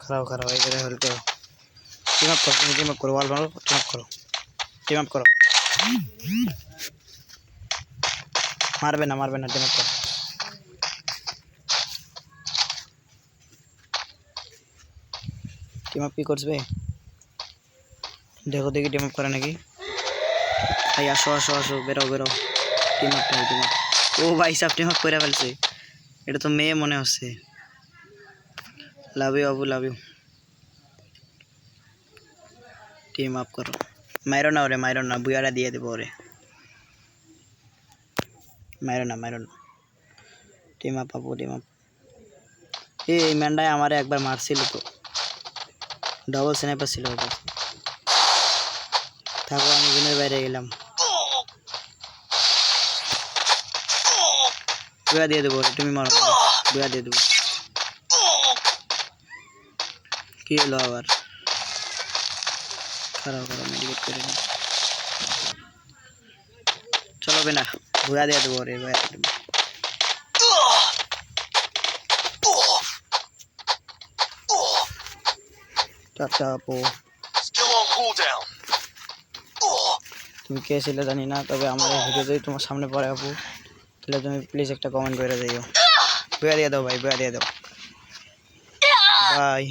খারাপ খারাপ এই করে হেল্প করো। টিম আপ করো, তুমি টিম আপ করো, ওয়াল মারো, টিম আপ করো, টিম আপ করো। মারবে না মারবে না, টিম আপ করো। টিম আপ কি করবে দেখো দেখি, টিম আপ করে নাকি। ভাই আসো আসো আসো, বেরো বেরো। Team up time, team up. ও ভাই সব টিম আপ করে ফেলছে, এটা তো মেয়ে মনে হচ্ছে। Love you Abu, love you. Team up করো, মাইরো না ওরে, মাইরো না, বুয়ারা দিয়ে দেবো ওরে, মাইরো না মাইরো না। টিম আপ আপু, টিম আপ। এই ম্যানটাই আমারে একবার মারছিল তো, ডবল স্নাইপার ছিল ওটা। থাকো আমি জুনের বাইরে গেলাম, বুয়া দিয়ে দেবো, তুমি মারো, বুয়া দিয়ে দেবো। কি হলো আবার, খারাপ খারাপ মেডিকেট করে নি। চলো বেনা, বুয়া দিয়ে দেবো রে, বুয়া দিয়ে দেবো। চাচা আপু, তুমি কে ছিলে জানি না, তবে আমার এই ভিডিও যদি তোমার সামনে পড়ে আপু, তাহলে তুমি প্লিজ একটা কমেন্ট করে দিও। বুয়া দিয়ে দাও ভাই, বুয়া দিয়ে দাও, বাই।